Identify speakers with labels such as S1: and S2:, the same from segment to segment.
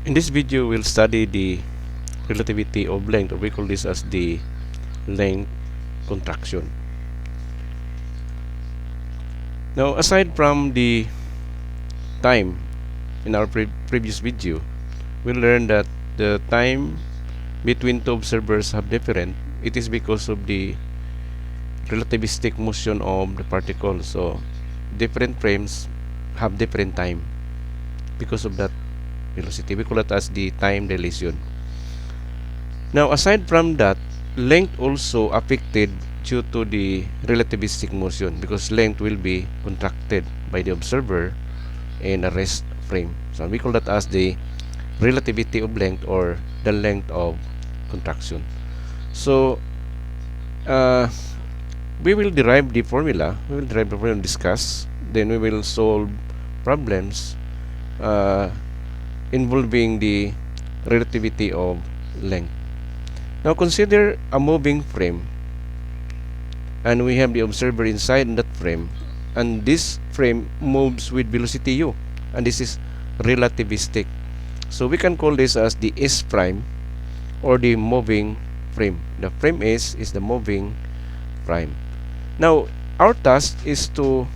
S1: In this video, we'll study the relativity of length, or we call this as the length contraction. Now, aside from the time in our previous video, we learned that the time between two observers have different. It is because of the relativistic motion of the particle. So, different frames have different time because of that velocity. We call it as the time dilation. Now, aside from that, length also affected due to the relativistic motion, because length will be contracted by the observer in a rest frame. So we call that as the relativity of length, or the length of contraction. So we will derive the formula. And discuss. Then we will solve problems involving the relativity of length. Now consider a moving frame, and we have the observer inside that frame, and this frame moves with velocity u, and this is relativistic. So we can call this as the S prime, or the moving frame. The frame S is the moving prime. Now our task is to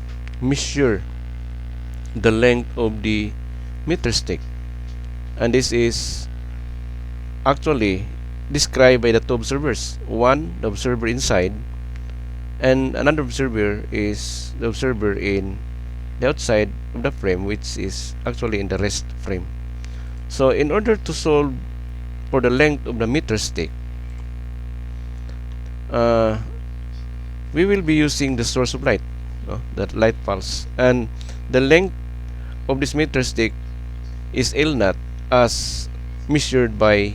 S1: measure the length of the meter stick, and this is actually described by the two observers. One, the observer inside, and another observer is the observer in the outside of the frame, which is actually in the rest frame. So in order to solve for the length of the meter stick, we will be using the source of light, that light pulse, and the length of this meter stick is L naught as measured by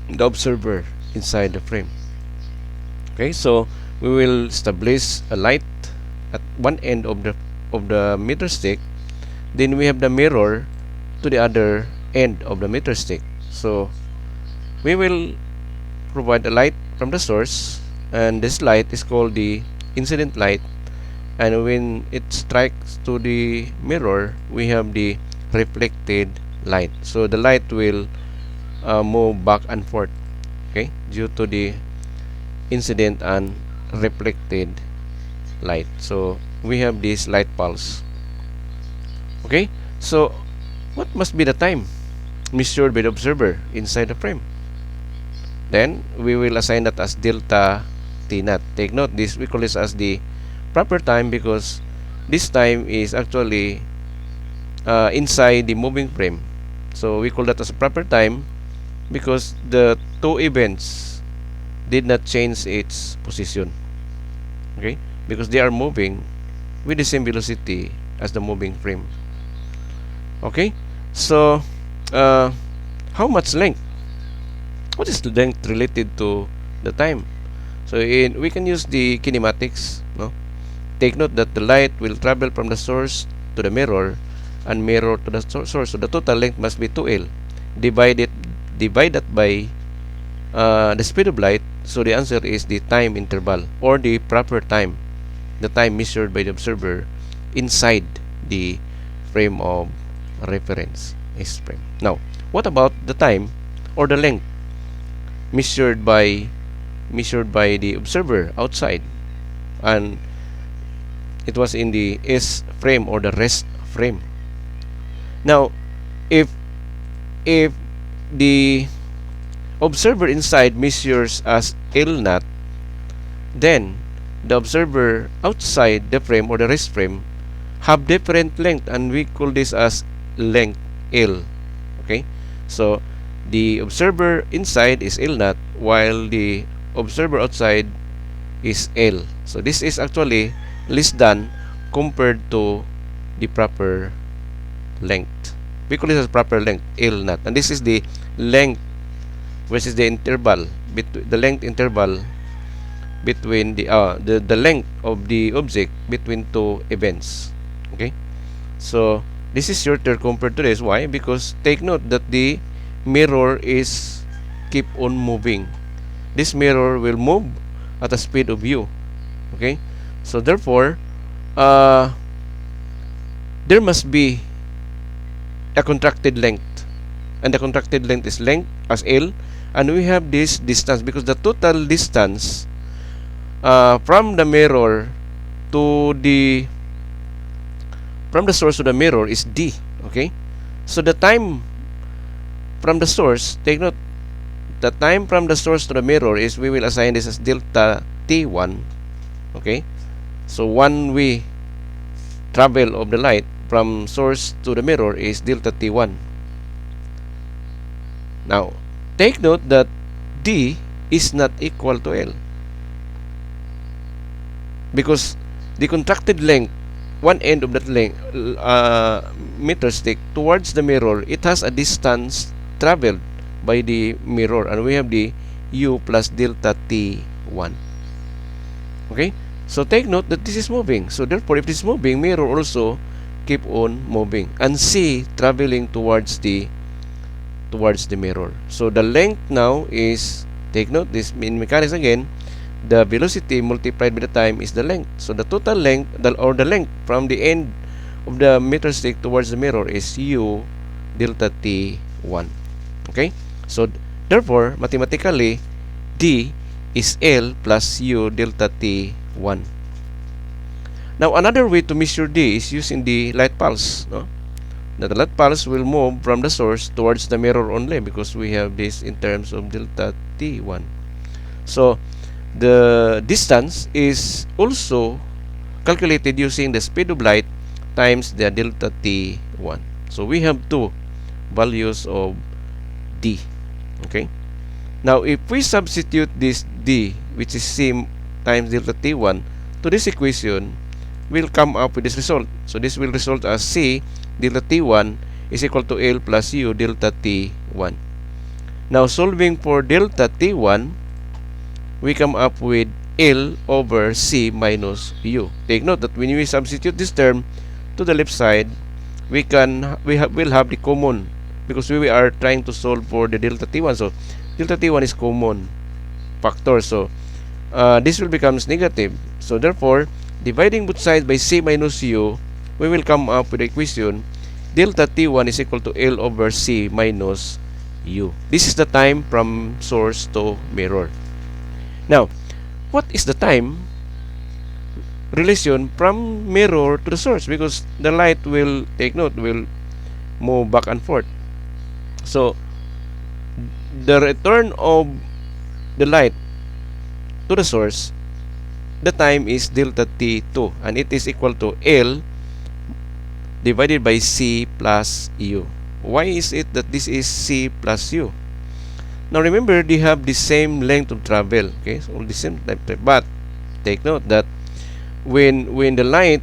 S1: the observer inside the frame. Okay, so we will establish a light at one end of the meter stick. Then we have the mirror to the other end of the meter stick. So we will provide a light from the source, and this light is called the incident light, and when it strikes to the mirror, we have the reflected light. So the light will move back and forth, okay, due to the incident and reflected light. So we have this light pulse. Okay, so what must be the time measured by the observer inside the frame? Then we will assign that as delta t naught. Take note, this we call this as the proper time, because this time is actually inside the moving frame. So we call that as a proper time because the two events did not change its position, okay, because they are moving with the same velocity as the moving frame. Okay, so how much length? What is the length related to the time? So we can use the kinematics, no? Take note that the light will travel from the source to the mirror, and mirror to the source, so the total length must be 2L. Divide that by the speed of light. So the answer is the time interval, or the proper time, the time measured by the observer inside the frame of reference S frame. Now, what about the time or the length measured by the observer outside, and it was in the S frame or the rest frame? Now, if the observer inside measures as L naught, then the observer outside the frame or the rest frame have different length, and we call this as length L. Okay, so the observer inside is L naught, while the observer outside is L. So this is actually less than compared to the proper length. We call this as proper length L naught, and this is the length versus the interval between the length interval between the length of the object between two events. Okay, so this is shorter compared to this. Why? Because take note that the mirror is keep on moving. This mirror will move at a speed of u. Okay, so therefore there must be a contracted length and the contracted length is length as L, and we have this distance because the total distance from the mirror to the source to the mirror is D. Okay, so the time from the source, take note, the time from the source to the mirror is, we will assign this as delta T1. Okay, so one way travel of the light from source to the mirror is delta T1. Now, take note that D is not equal to L because the contracted length, one end of that length, meter stick towards the mirror, it has a distance traveled by the mirror, and we have the U plus delta T1. Okay, so take note that this is moving. So therefore, if this is moving, mirror also keep on moving, and C traveling towards the mirror. So the length now is, take note, this in mechanics again, the velocity multiplied by the time is the length. So the total length, or the length from the end of the meter stick towards the mirror is U delta T1. Okay, so therefore mathematically D is L plus U delta T1. Now another way to measure D is using the light pulse, no? That the light pulse will move from the source towards the mirror only because we have this in terms of delta T1. So the distance is also calculated using the speed of light times the delta T1. So we have two values of D. Okay. Now if we substitute this D, which is C times delta T1, to this equation, we'll come up with this result. So this will result as C delta T1 is equal to L plus U delta T1. Now solving for delta T1, we come up with L over C minus U. Take note that when we substitute this term to the left side, we'll have the common because we are trying to solve for the delta T1. So delta T1 is common factor. So this will become negative. So therefore, dividing both sides by C minus U, we will come up with the equation delta T1 is equal to L over C minus U. This is the time from source to mirror. Now, what is the time relation from mirror to the source? Because the light will, take note, will move back and forth. So the return of the light to the source, the time is delta T2, and it is equal to L divided by C plus U. Why is it that this is C plus U? Now remember, they have the same length of travel. Okay, so the same type, but take note that when the light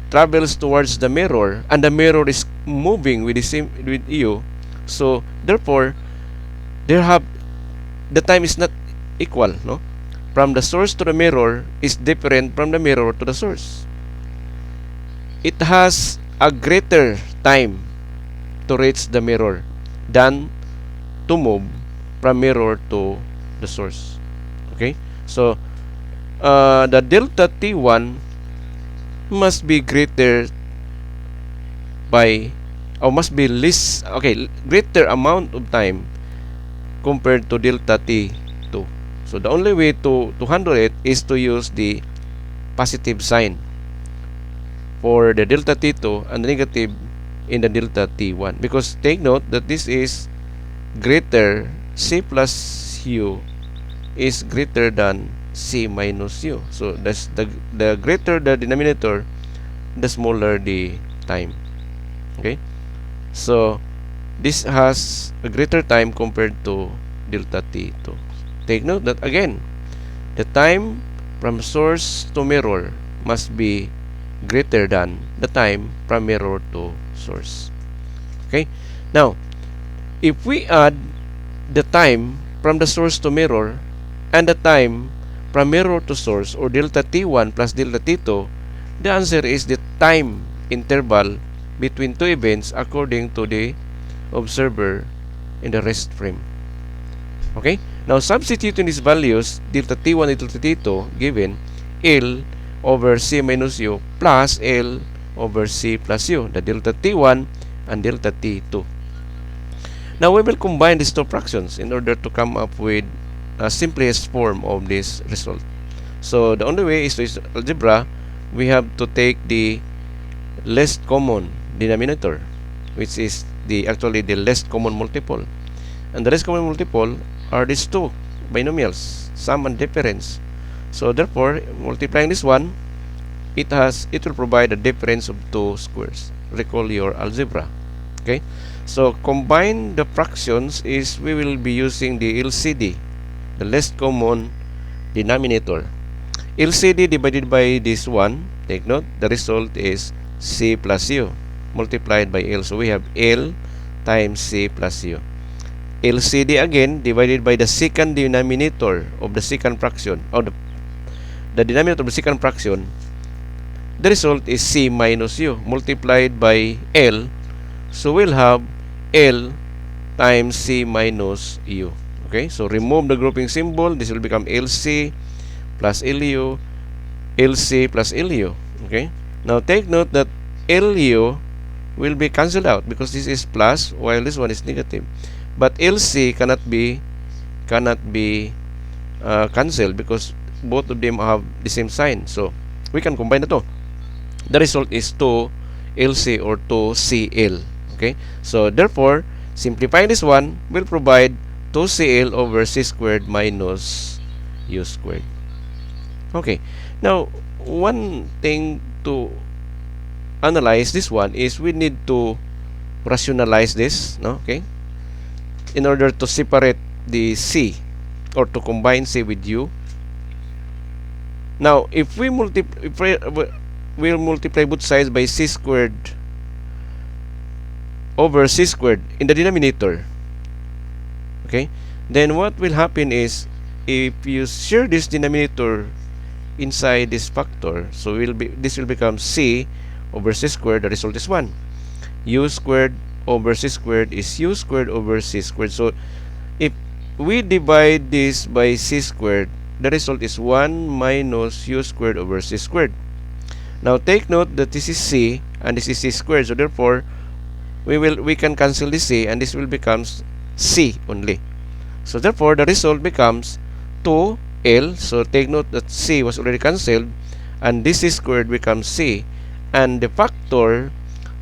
S1: travels towards the mirror and the mirror is moving with the same with U, so therefore the time is not equal, no? From the source to the mirror is different from the mirror to the source. It has a greater time to reach the mirror than to move from mirror to the source. Okay, so the delta T1 must be greater by, or must be less, okay, greater amount of time compared to delta T2. So the only way to handle it is to use the positive sign for the delta T2 and the negative in the delta T1, because take note that this is greater, C plus U is greater than C minus U. So that's the greater the denominator, the smaller the time. Okay, so this has a greater time compared to delta T2. Take note that again, the time from source to mirror must be greater than the time from mirror to source. Okay, now if we add the time from the source to mirror and the time from mirror to source, or delta T1 plus delta T2, the answer is the time interval between two events according to the observer in the rest frame. Okay, now substituting these values, delta T1 and delta T2, given L over C minus U plus L over C plus U, the delta T1 and delta T2. Now we will combine these two fractions in order to come up with a simplest form of this result. So the only way is to use algebra. We have to take the least common denominator, which is actually the least common multiple. And the least common multiple are these two binomials, sum and difference. So therefore, multiplying this one, it will provide a difference of two squares. Recall your algebra. Okay, so combine the fractions is we will be using the LCD, the least common denominator. LCD divided by this one, take note, the result is C plus U multiplied by L. So we have L times C plus U. LCD again divided by the second denominator of the second fraction, or the denominator of the second fraction. The result is C minus U multiplied by L. So we'll have L times C minus U. Okay, so remove the grouping symbol. This will become LC plus LU, LC plus LU. Okay, now take note that LU will be cancelled out because this is plus while this one is negative. But LC cannot be cancelled because both of them have the same sign. So we can combine the two. The result is 2LC or 2CL. Okay, so therefore simplifying this one will provide 2CL over C squared minus U squared. Okay, now one thing to analyze this one is we need to rationalize this, no? Okay, in order to separate the C or to combine C with U. Now if we we'll multiply both sides by C squared over C squared in the denominator, okay, then what will happen is if you share this denominator inside this factor, so this will become C over C squared. The result is 1. U squared over C squared is U squared over C squared. So if we divide this by C squared, the result is 1 minus U squared over C squared. Now take note that this is C and this is C squared. So therefore we can cancel this C and this will become C only. So therefore the result becomes 2L. So take note that C was already cancelled and this C squared becomes C, and the factor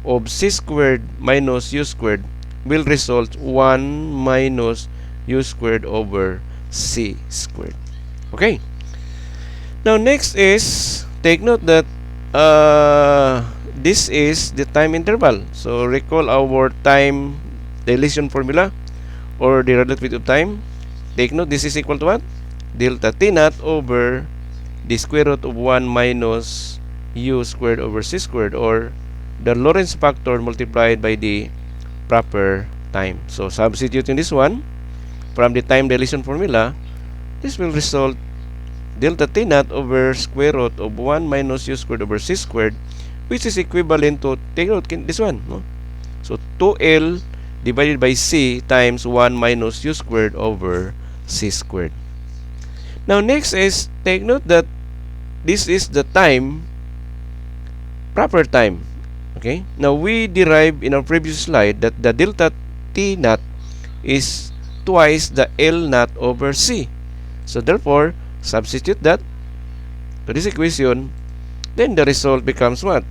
S1: of C squared minus U squared will result 1 minus U squared over C squared. Okay, now next is take note that this is the time interval. So recall our time dilation formula or the relativity of time. Take note this is equal to what? Delta T naught over the square root of 1 minus U squared over C squared, or the Lorentz factor multiplied by the proper time. So substituting this one from the time dilation formula, this will result delta T naught over square root of 1 minus U squared over C squared, which is equivalent to, take note this one, no? So 2L divided by C times 1 minus U squared over C squared. Now next is take note that this is the time, proper time. Okay, now we derived in our previous slide that the delta T naught is twice the L naught over C. So therefore substitute that to this equation, then the result becomes what?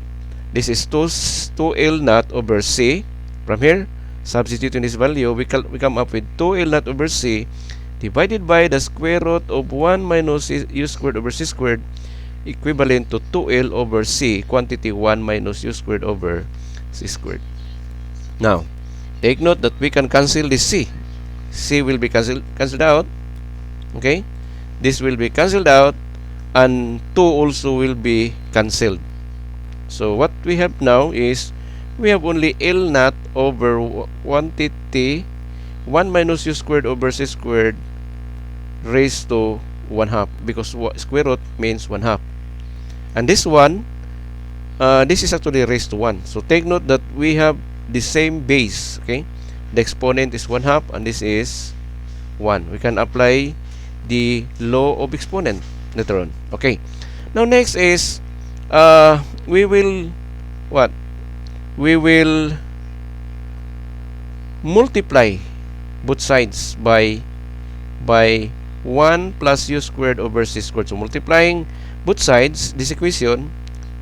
S1: This is 2L naught over C. From here, substituting this value, we come up with 2L naught over C divided by the square root of 1 minus U squared over C squared, equivalent to 2L over C, quantity 1 minus U squared over C squared. Now, take note that we can cancel this C. C will be cancelled out. Okay, this will be cancelled out, and 2 also will be cancelled. So what we have now is we have only L naught over quantity 1 minus U squared over C squared raised to 1/2, because square root means 1/2, and this one this is actually raised to 1. So take note that we have the same base. Okay, the exponent is 1/2 and this is 1. We can apply the law of exponent later on. Okay, now next is we will multiply both sides by 1 plus u squared over c squared. So multiplying both sides, this equation,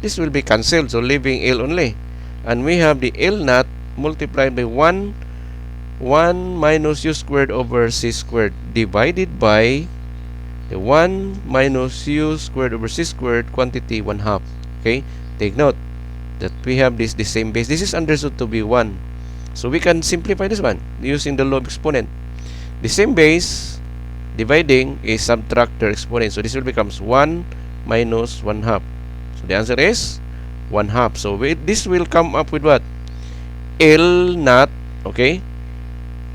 S1: this will be cancelled, so leaving L only. And we have the L naught multiplied by 1 minus u squared over c squared divided by the 1 minus u squared over c squared quantity 1/2. Okay, take note that we have the same base. This is understood to be 1. So we can simplify this one using the law of exponent. The same base dividing is subtract their exponent. So this will becomes 1 minus 1/2. So the answer is 1/2. So this will come up with what? L naught. Okay,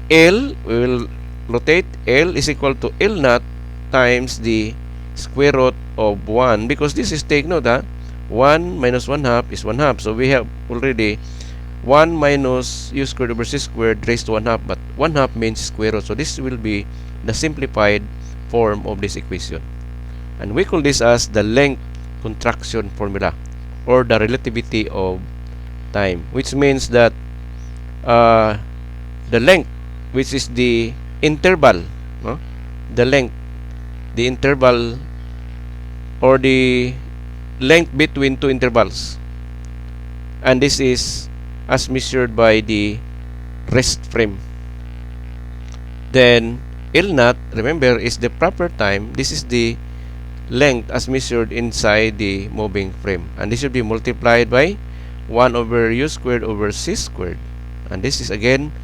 S1: L, we will rotate. L is equal to L naught times the square root of 1, because this is, take note, 1 minus 1/2 is 1/2. So we have already 1 minus u squared over c squared raised to 1/2, but 1/2 means square root. So this will be the simplified form of this equation. And we call this as the length contraction formula, or the relativity of time, which means that the length, which is the interval, no? The length, the interval, or the length between two intervals, and this is as measured by the rest frame. Then L naught, remember, is the proper time. This is the length as measured inside the moving frame, and this should be multiplied by 1 over u squared over c squared, and this is again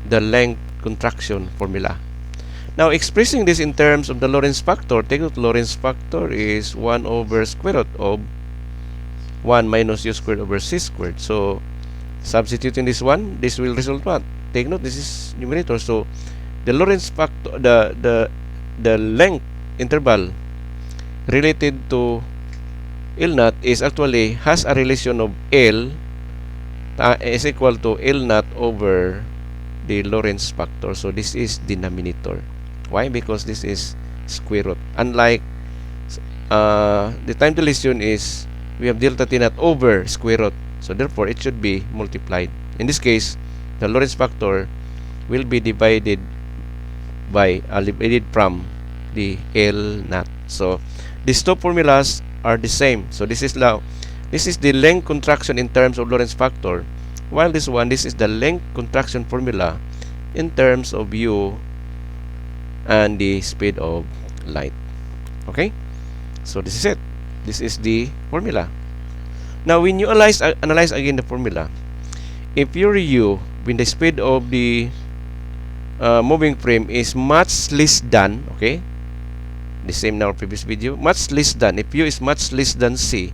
S1: the length contraction formula. Now, expressing this in terms of the Lorentz factor, take note, Lorentz factor is 1 over square root of 1 minus u squared over c squared. So substituting this one, this will result what? Take note, this is numerator. So the Lorentz factor, the length interval related to L naught is actually has a relation of L is equal to L naught over the Lorentz factor. So this is denominator. Why? Because this is square root. Unlike the time dilation is, we have delta t naught over square root. So therefore it should be multiplied. In this case, the Lorentz factor will be divided by divided from the L naught. So these two formulas are the same. So this is the length contraction in terms of Lorentz factor, while this is the length contraction formula in terms of u and the speed of light. Okay, so this is it. This is the formula. Now when you analyze again the formula, if your u, when the speed of the moving frame is much less than, okay, the same in our previous video, much less than, if u is much less than c,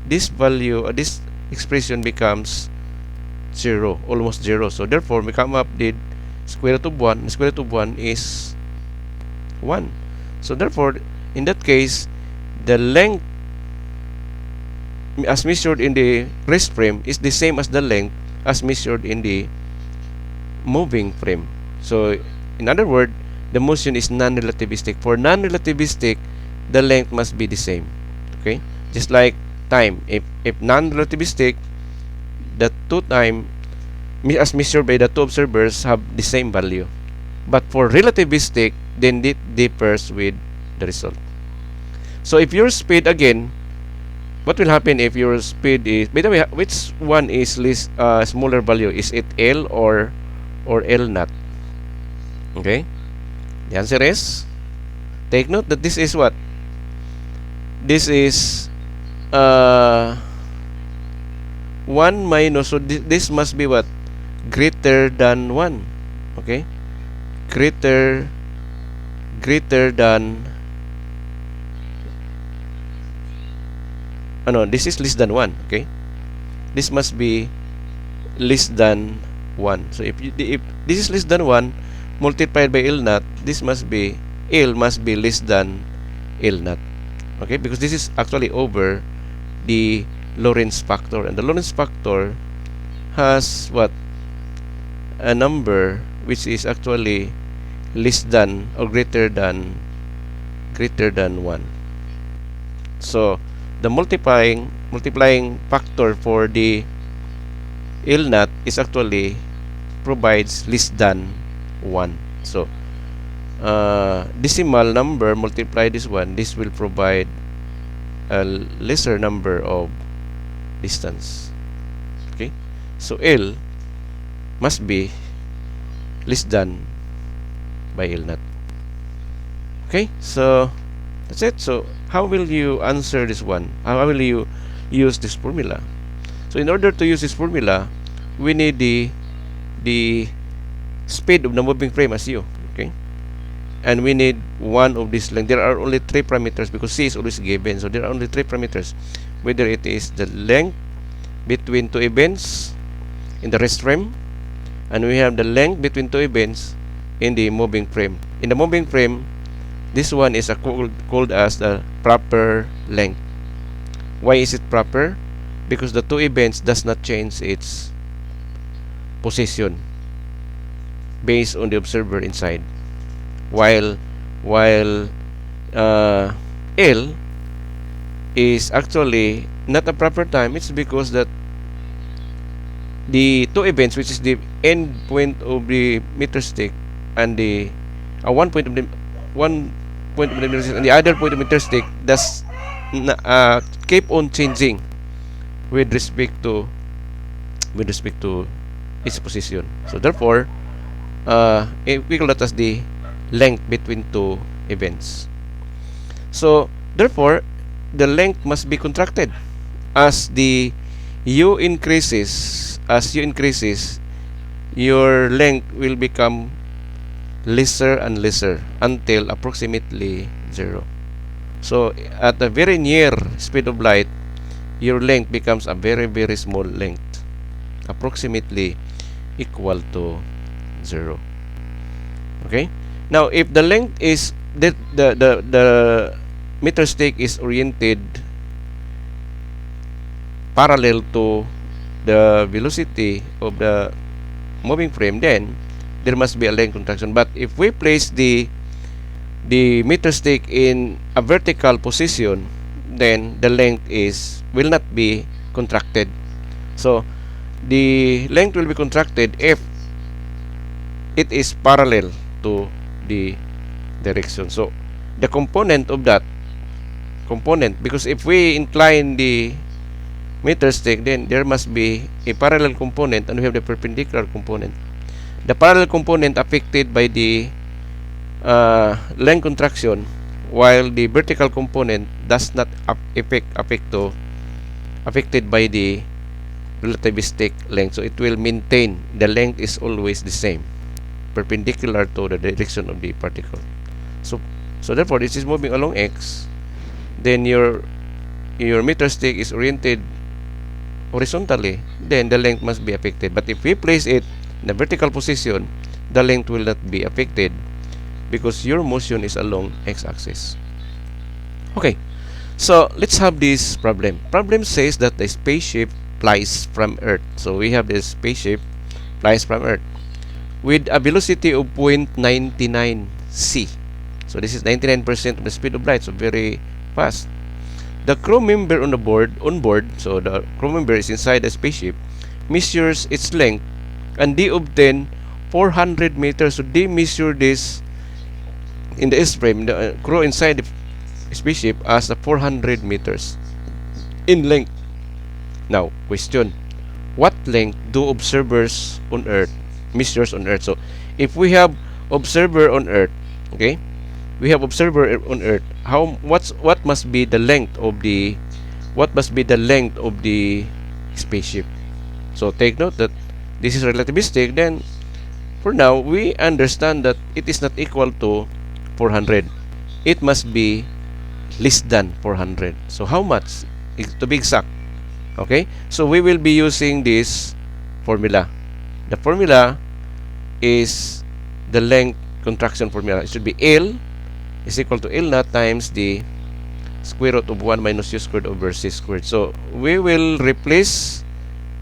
S1: this value, this expression becomes 0, almost 0. So therefore we come up with square root of 1. Square root of 1 is 1. So therefore in that case, the length as measured in the rest frame is the same as the length as measured in the moving frame. So in other words, the motion is non-relativistic. For non-relativistic, the length must be the same. Okay, just like time. If non-relativistic, the two time as measured by the two observers have the same value. But for relativistic, then it differs with the result. So if your speed again, what will happen if your speed is, by the way, which one is least smaller value? Is it L or L naught? Okay, the answer is, take note that this is what? This is 1 minus, so this must be what? Greater than 1. Okay, greater than, no, this is less than 1. Okay, this must be less than 1. So if this is less than 1 multiplied by L naught, this must be, L must be less than L naught. Okay, because this is actually over the Lorentz factor, and the Lorentz factor has what? A number which is actually less than or greater than 1. So the multiplying factor for the L naught is actually provides less than 1. So decimal number multiply this one, this will provide a lesser number of distance. Okay, so L must be less than by L naught. Okay, so that's it. So how will you answer this one? How will you use this formula? So in order to use this formula, we need the speed of the moving frame as u. Okay, and we need one of this length. There are only three parameters because c is always given. So there are only three parameters. Whether it is the length between two events in the rest frame, and we have the length between two events in the moving frame. In the moving frame, this one is called as the proper length. Why is it proper? Because the two events does not change its position based on the observer inside. While L is actually not a proper time. It's because that the two events, which is the end point of the meter stick and the one point of the meter stick and the other point of the meter stick, does keep on changing with respect to its position. So therefore, we call that as the length between two events. So therefore, the length must be contracted as the u increases. As u increases, your length will become lesser and lesser until approximately 0. So at a very near speed of light, your length becomes a very, very small length, approximately equal to 0. Okay, now if the length is the meter stick is oriented parallel to the velocity of the moving frame, then there must be a length contraction. But if we place the meter stick in a vertical position, then the length will not be contracted. So the length will be contracted if it is parallel to the direction. So the component of that component, because if we incline the meter stick, then there must be a parallel component and we have the perpendicular component. The parallel component affected by the length contraction, while the vertical component does not affected by the relativistic length. So it will maintain, the length is always the same, perpendicular to the direction of the particle. So therefore, this is moving along x, then your meter stick is oriented horizontally, then the length must be affected. But if we place it in a vertical position, the length will not be affected because your motion is along x-axis. Okay, so let's have this problem. Problem says that the spaceship flies from Earth. So we have this spaceship flies from Earth with a velocity of 0.99 c. So this is 99% of the speed of light, so very fast. The crew member on board, so the crew member is inside the spaceship, measures its length, and they obtain 400 meters. So they measure this in the S-frame, the crew inside the spaceship, as 400 meters in length. Now, question: what length do observers on Earth measures on Earth? So if we have observer on Earth, okay, we have observer on Earth, what must be the length of the spaceship? So take note that this is relativistic. Then for now we understand that it is not equal to 400. It must be less than 400. So how much, to be exact? Okay, so we will be using this formula. The formula is the length contraction formula. It should be L is equal to L naught times the square root of 1 minus u squared over c squared. So we will replace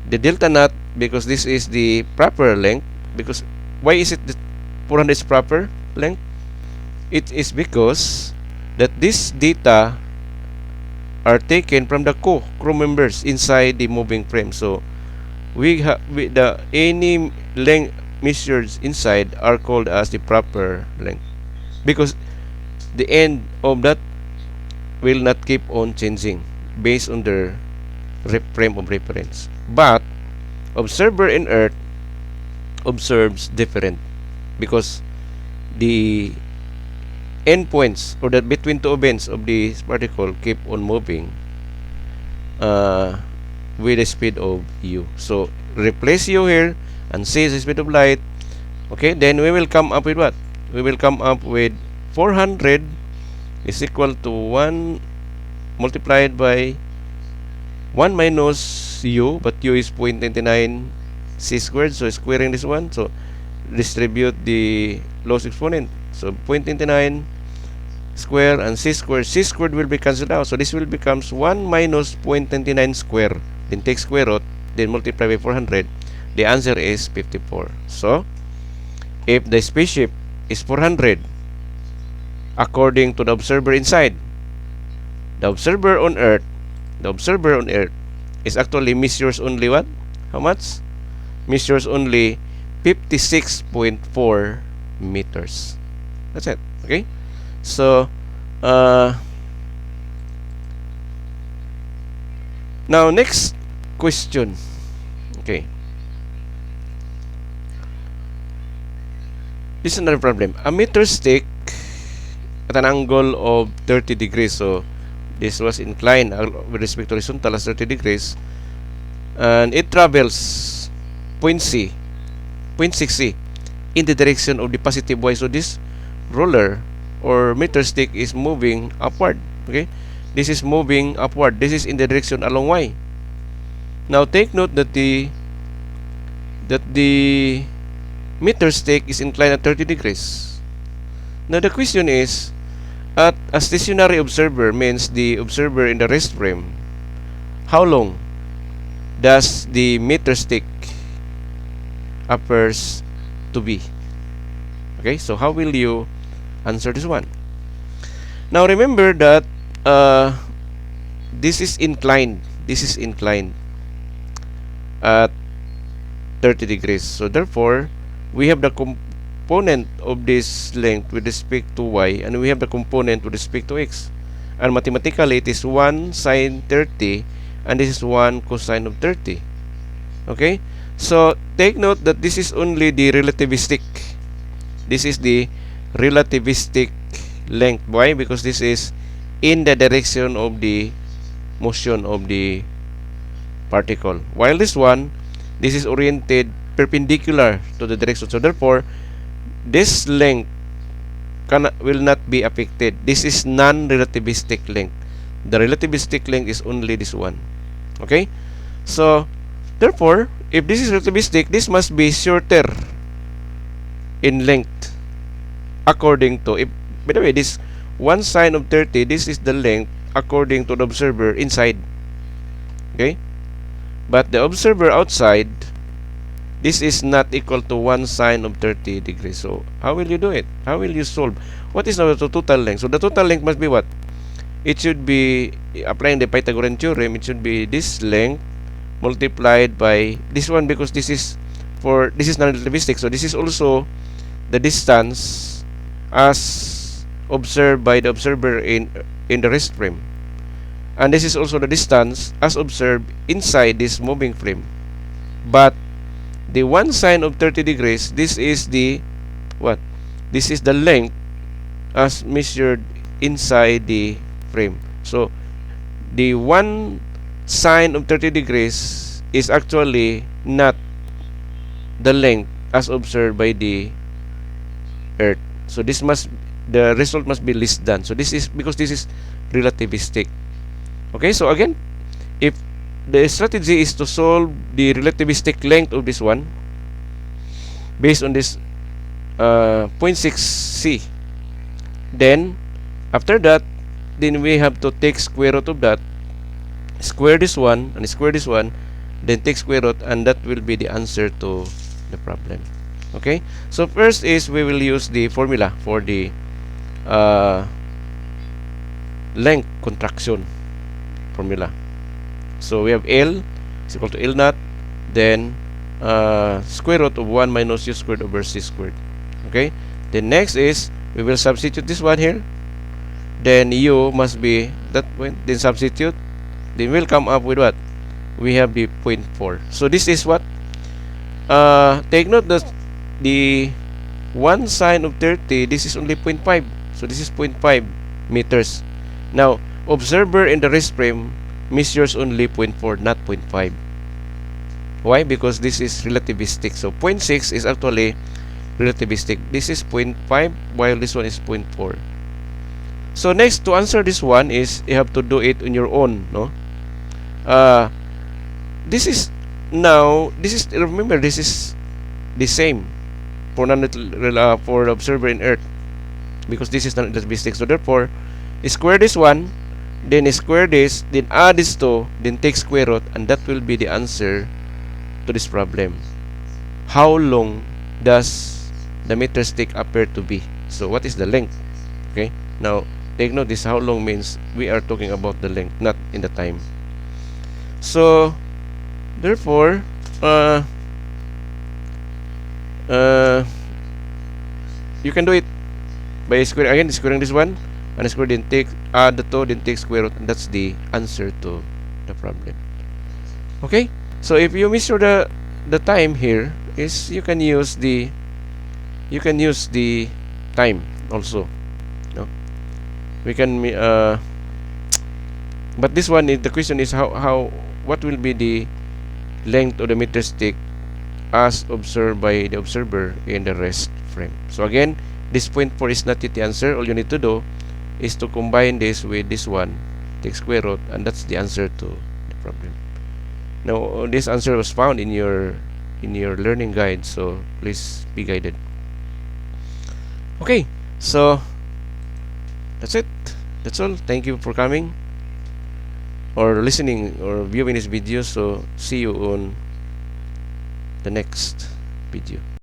S1: the delta naught because this is the proper length. Because why is it that 400 is proper length? It is because that this data are taken from the crew members inside the moving frame. So we have any length measured inside are called as the proper length, because the end of that will not keep on changing based on their frame of reference. But observer in Earth observes different, because the endpoints, or that between two events of this particle, keep on moving with the speed of u. So replace u here and c is the speed of light. Okay, then we will come up with what? We will come up with 400 is equal to 1 multiplied by 1 minus u, but u is 0.99 c squared, so squaring this one, so distribute the lowest exponent, so 0.99 square and c squared will be cancelled out, so this will becomes 1 minus 0.99 square, then take square root, then multiply by 400. The answer is 54. So if the spaceship is 400 according to the observer inside, the observer on Earth is actually measures only what? How much? Measures only 56.4 meters. That's it. Okay? So, now next question. Okay. This is another problem. A meter stick at an angle of 30 degrees. So, this was inclined with respect to horizontal as 30 degrees. And it travels point C, 0.6C in the direction of the positive y. So, this roller or meter stick is moving upward. Okay, this is moving upward. This is in the direction along y. Now take note that the meter stick is inclined at 30 degrees. Now the question is, at a stationary observer, means the observer in the rest frame, how long does the meter stick appears to be? Okay, so how will you answer this one? Now remember that this is inclined at 30 degrees. So therefore, we have the component of this length with respect to y, and we have the component with respect to x. And mathematically, it is 1 sine 30, and this is 1 cosine of 30. Okay? So take note that this is only the relativistic. This is the relativistic length. Why? Because this is in the direction of the motion of the particle, while this one, this is oriented perpendicular to the direction. So therefore, this length will not be affected. This is non-relativistic length. The relativistic length is only this one. Okay? So therefore, if this is relativistic, this must be shorter in length according to, if by the way, this 1 sine of 30, this is the length according to the observer inside. Okay? But the observer outside, this is not equal to 1 sine of 30 degrees. So how will you do it? How will you solve? What is now the total length? So the total length must be what? It should be, applying the Pythagorean theorem, it should be this length multiplied by this one, because this is non-relativistic. So this is also the distance as observed by the observer in the rest frame, and this is also the distance as observed inside this moving frame. But the 1 sine of 30 degrees, this is the what? This is the length as measured inside the frame. So the 1 sine of 30 degrees is actually not the length as observed by the Earth. So the result must be less than. So this is because this is relativistic. Okay, so again, if the strategy is to solve the relativistic length of this one based on this 0.6c, then after that, then we have to take square root of that, square this one and square this one, then take square root, and that will be the answer to the problem. Okay, so first is we will use the formula for the length contraction formula. So we have L is equal to L naught, then square root of 1 minus u squared over c squared. Okay, then next is we will substitute this one here, then u must be that point, then substitute, then we'll come up with what we have, the 0.4. So this is what, take note that the 1 sine of 30, this is only 0.5, so this is 0.5 meters. Now observer in the rest frame measures only 0.4, not 0.5. Why? Because this is relativistic. So 0.6 is actually relativistic. This is 0.5 while this one is 0.4. So next, to answer this one is you have to do it on your own, no? This is now, this is, remember, this is the same for for the observer in Earth, because this is non-relativistic. So therefore, square this one, then square this, then add this two, then take square root, and that will be the answer to this problem. How long does the meter stick appear to be? So what is the length? Okay, now take note, this how long means we are talking about the length, not in the time. So therefore, you can do it by squaring, again squaring this one and square, then take add the two, then take square root, and that's the answer to the problem. Okay, so if you measure the time here, is you can use the time also, no? We can but this one is, the question is how what will be the length of the meter stick as observed by the observer in the rest frame. So again, this 0.4 is not yet the answer. All you need to do is to combine this with this one, take square root, and that's the answer to the problem. Now this answer was found in your learning guide, so please be guided. Okay, so that's it. That's all. Thank you for coming or listening or viewing this video. So see you on the next video.